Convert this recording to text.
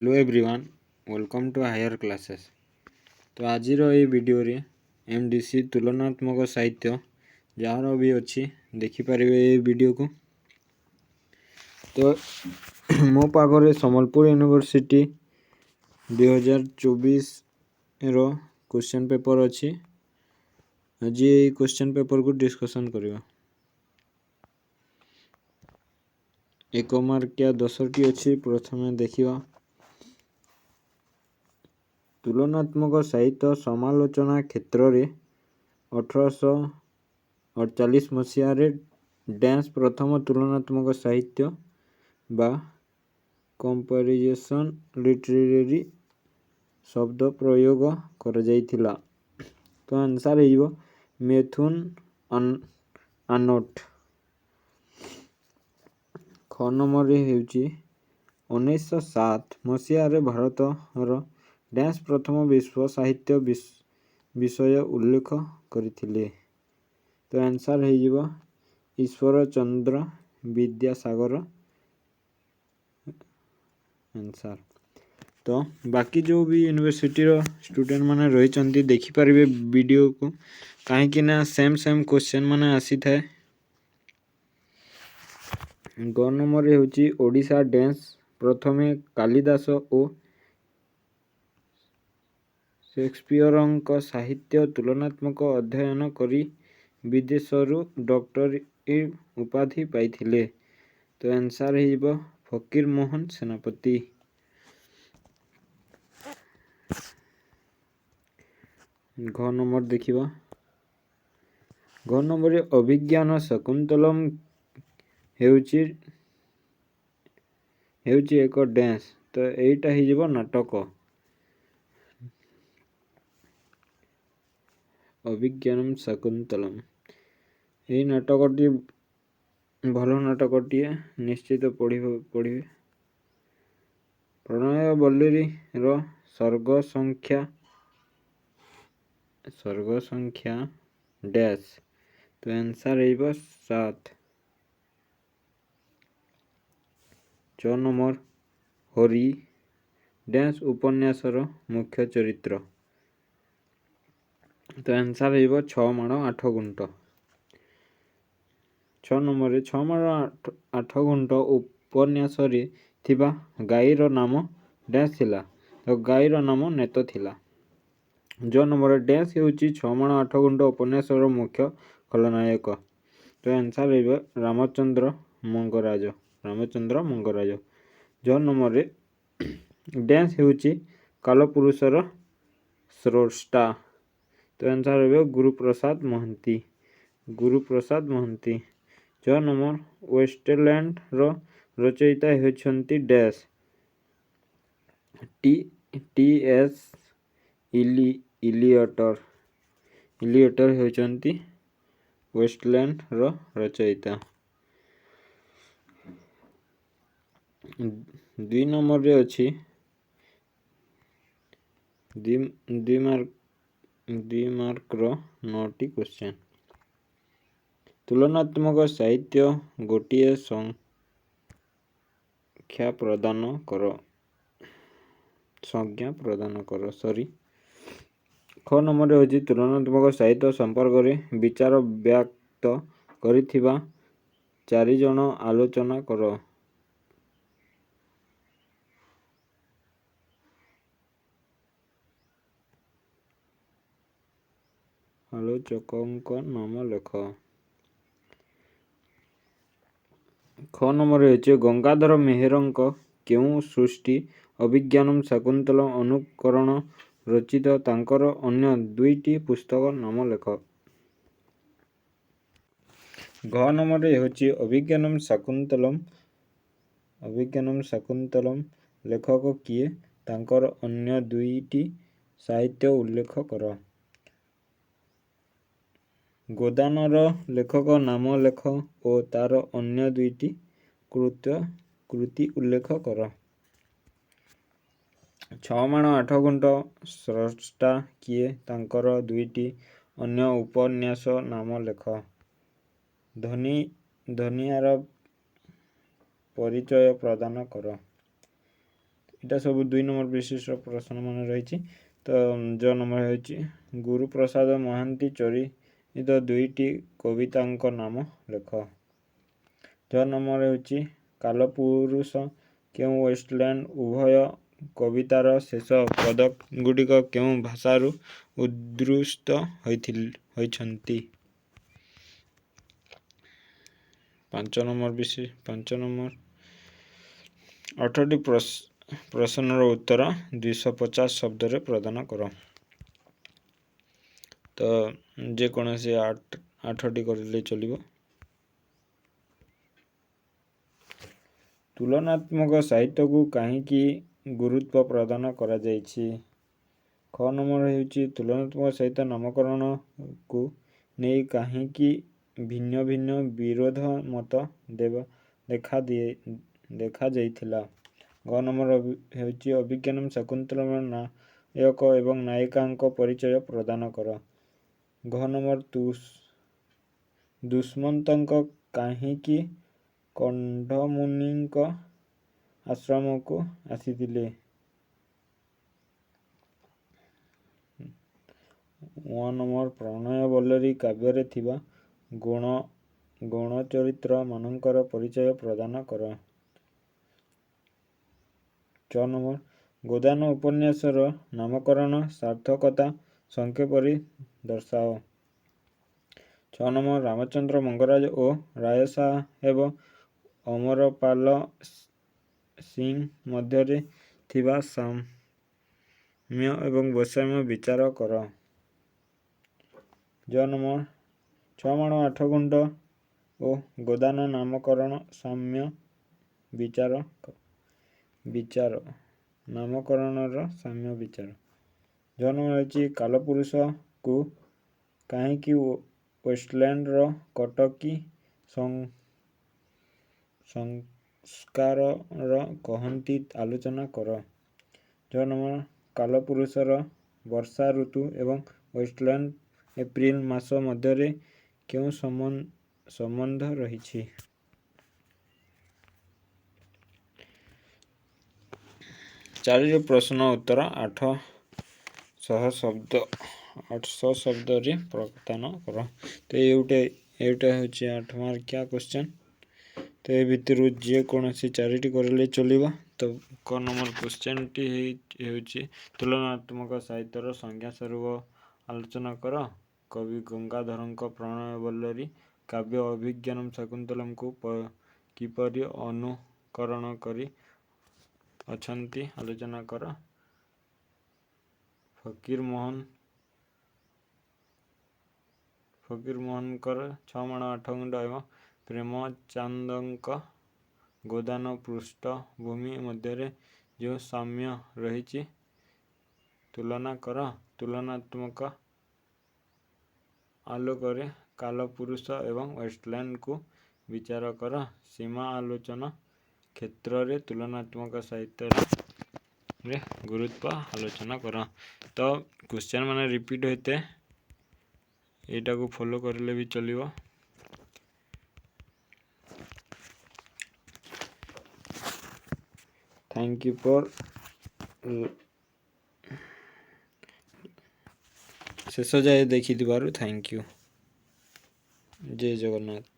Hello everyone, welcome to higher classes. तो आज ये वीडियो रे एमडीसी तुलनात्मक साहित्य जार भी अच्छी देखिपारे ये वीडियो को। तो मो पाखरे सम्बलपुर यूनिवर्सिटी 2024 रो क्वेश्चन पेपर अच्छी। आज ये क्वेश्चन पेपर को डिस्कशन करवा। एक मार्किया 10टी अच्छी। प्रथम देखिवा तुलनात्मक साहित्य समालोचना क्षेत्र में 1848 मसीह डैश प्रथम तुलनात्मक साहित्य बा कंपैरिजन लिटरेरी शब्द प्रयोग कर जाइथिला। तो आंसर है मैथ्यू आर्नोट। ख नंबर हेउची 1907 मसीह भारतर डैश प्रथम विश्व साहित्य विषय उल्लेख करथिले। तो आंसर है ईश्वर चंद्र विद्यासागर आंसर। तो बाकी जो भी यूनिवर्सिटी रो स्टूडेंट माने रही चंदी देखि परिबे वीडियो को, काहे कि ना सेम क्वेश्चन माने आसी थाए। ग नंबर हेउची ओडिशा डांस प्रथमे कालिदास ओ शेक्सपियर साहित्य तुलनात्मक अध्ययन करी विदेशरू डॉक्टरी उपाधि पाइथिले। तो आंसर है फकीर मोहन सेनापति। घ नंबर देखिबा। घ नंबर अभिज्ञान शकुंतलम हेउची एक डांस। तो एटा ही नाटक। अभिज्ञानम शकुंतलम यही नाटकटी भल नाटकटी निश्चित पढ़िए। प्रणय बल्लरी रो सर्ग संख्या डैश। तो आंसर है 7। 6 नंबर हरि डैश उपन्यासर मुख्य चरित्र। तो आंसर है 6 माण 8 गुंट। 6 नंबर 6 माण 8 गुंट उपन्यास थिबा गाईर नाम डैश थिला। तो गाईर नाम नेत थिला। जो नंबर डैश हेउची 6 माण 8 गुंट उपन्यासर मुख्य खलनायक। तो आंसर है रामचंद्र मंगराज। जो नंबर डैश हेउची कालपुरुषर स्रष्टा। तो आंसर है गुरुप्रसाद महंती। जो नंबर वेस्टलैंड रो रचयिता हेउछंती डैश टी एस इलियटर हेउछंती वेस्टलैंड रो रचयिता। 2 नंबर रे अछि द्वि मार्क रो 9टी क्वेश्चन। तुलनात्मक साहित्य गोटिए संज्ञा प्रदान कर सॉरी। ख नंबर होची तुलनात्मक साहित्य संपर्क में विचार व्यक्त करिथिबा 4 जन आलोचना कर। आलोचकों नाम लेख। ख नंबर होची गंगाधर मेहरंक केउ सृष्टि अभिज्ञानम शकुंतल अनुकरण रचित तांकर अन्य 2टी पुस्तक नाम लेख। घ नंबर होची अभिज्ञानम शकुंतलम लेखक किए तांकर अन्य 2टी साहित्य उल्लेख कर। गोदानर लेखक नाम लेख और तार अन्य 2टी कृति उल्लेख कर। 6 माण 8 गुंट स्रष्टा किए तांकर 2टी अन्य उपन्यास नाम लेख। धनियार परिचय प्रदान कर। এটা ସବୁ 2 ନମ୍ବର ବିଶିଷ୍ଟ ପ୍ରଶ୍ନ ମାନ ରହିଛି। ତ ଜ ନମ୍ବର ହେଉଛି ଗୁରୁପ୍ରସାଦ ମହାନ୍ତି ଚରିତ 2ଟି କବିତାଙ୍କ ନାମ ଲେଖ। ଜ ନମ୍ବର ହେଉଛି କାଲପୁରୁଷ କେଉଁ ୱେଷ୍ଟଲ୍ୟାଣ୍ଡ ଉଭୟ କବିତାର ଶେଷ ପଦ ଗୁଡ଼ିକ କେଉଁ ଭାଷାରୁ ଉଦ୍ଧୃତ ହୋଇଛନ୍ତି। 5 ନମ୍ବର 8ଟି ପ୍ରଶ୍ନର ଉତ୍ତର 250 ଶବ୍ଦରେ ପ୍ରଦାନ କର। ତ ଯେକୌଣସି 8ଟି କରିଲେ ଚଳିବ। ତୁଳନାତ୍ମକ ସାହିତ୍ୟକୁ କାହିଁକି ଗୁରୁତ୍ୱ ପ୍ରଦାନ କରାଯାଇଛି। ଖ ନମ୍ବର ହେଉଛି ତୁଳନାତ୍ମକ ସାହିତ୍ୟ ନାମକରଣକୁ ନେଇ କାହିଁକି ଭିନ୍ନ ଭିନ୍ନ ବିରୋଧ ମତ ଦେଖାଯାଇଥିଲା। ଘ ନମ୍ବର ହେଉଛି ଅଭିଜ୍ଞାନମ୍ ଶାକୁନ୍ତଳମ୍ ନାୟକ ଏବଂ ନାୟିକାଙ୍କ ପରିଚୟ ପ୍ରଦାନ କର। ଘ ନମ୍ବର ଦୁଷ୍ମନ୍ତଙ୍କ କାହିଁକି କଣ୍ଢମୁନିଙ୍କ ଆଶ୍ରମକୁ ଆସିଥିଲେ। ଅ ନମ୍ବର ପ୍ରଣୟବଲ୍ଲରୀ କାବ୍ୟରେ ଥିବା ଗୌଣଚରିତ୍ର ମାନଙ୍କର ପରିଚୟ ପ୍ରଦାନ କର। ଚ ନମ୍ବର ଗୋଦାନ ଉପନ୍ୟାସର ନାମକରଣ ସାର୍ଥକତା ସଂକ୍ଷେପରେ ଦର୍ଶାଅ। ଛ ନମ୍ବର ରାମଚନ୍ଦ୍ର ମଙ୍ଗରାଜ ଓ ରାୟ ସାହେବ ଅମରପାଲ ସିଂ ମଧ୍ୟରେ ଥିବା ସାମ୍ୟ ଏବଂ ବୈଷମ୍ୟ ବିଚାର କର। ଜ ନମ୍ବର 6 ମାଣ 8 ଗୁଣ୍ଠ ଓ ଗୋଦାନ ନାମକରଣ ସାମ୍ୟ ବିଚାର ନାମକରଣର ସାମ୍ୟ ବିଚାର। ଜ ନମ୍ବର ହେଉଛି କାଲପୁରୁଷକୁ କାହିଁକି ୱେଷ୍ଟଲ୍ୟାଣ୍ଡର କଟକୀ ସଂସ୍କାରର କହନ୍ତି ଆଲୋଚନା କର। ଜ ନମ୍ବର କାଲପୁରୁଷର ବର୍ଷା ଋତୁ ଏବଂ ୱେଷ୍ଟଲ୍ୟାଣ୍ଡ ଏପ୍ରିଲ ମାସ ମଧ୍ୟରେ କେଉଁ ସମ୍ବନ୍ଧ ରହିଛି। 4ଟି ପ୍ରଶ୍ନର ଉତ୍ତର 800 ଶବ୍ଦରେ ପ୍ରଦାନ କର। ତ ଏଇଟା ହେଉଛି 8 ମାର୍କିଆ କ୍ୱେଶ୍ଚନ୍। ତ ଏ ଭିତରୁ ଯେକୌଣସି 4ଟି କରିଲେ ଚଳିବ। ତ କ ନମ୍ବର କ୍ୱେଶ୍ଚନ୍ଟି ହେଉଛି ତୁଳନାତ୍ମକ ସାହିତ୍ୟର ସଂଜ୍ଞା ସ୍ୱରୂପ ଆଲୋଚନା କର। କବି ଗଙ୍ଗାଧରଙ୍କ ପ୍ରଣୟବଲ୍ଲରୀ କାବ୍ୟ ଅଭିଜ୍ଞାନମ୍ ଶାକୁନ୍ତଳମକୁ କିପରି ଅନୁକରଣ କରି ଅଛନ୍ତି ଆଲୋଚନା କର। ଫକୀରମୋହନଙ୍କର 6 ମାଣ 8 ଗୁଣ୍ଠ ଏବଂ ପ୍ରେମଚାନ୍ଦଙ୍କ ଗୋଦାନ ପୃଷ୍ଠଭୂମି ମଧ୍ୟରେ ଯେଉଁ ସାମ୍ୟ ରହିଛି ତୁଳନା କର। ତୁଳନାତ୍ମକ ଆଲୋକରେ କାଲପୁରୁଷ ଏବଂ ୱେଷ୍ଟଲ୍ୟାଣ୍ଡକୁ ବିଚାର କର। ସୀମା ଆଲୋଚନା କ୍ଷେତ୍ରରେ ତୁଳନାତ୍ମକ ସାହିତ୍ୟରେ ଗୁରୁତ୍ୱ ଆଲୋଚନା କର। ତ କ୍ୱେଶ୍ଚନ୍ ମାନେ ରିପିଟ୍ ହୋଇଥାଏ, ଏଇଟାକୁ ଫଲୋ କରିଲେ ବି ଚଳିବ। ଥ୍ୟାଙ୍କ ୟୁ ଫର୍ ଶେଷ ଯାଏ ଦେଖିଥିବାରୁ ଥ୍ୟାଙ୍କ ୟୁ। ଜୟ ଜଗନ୍ନାଥ।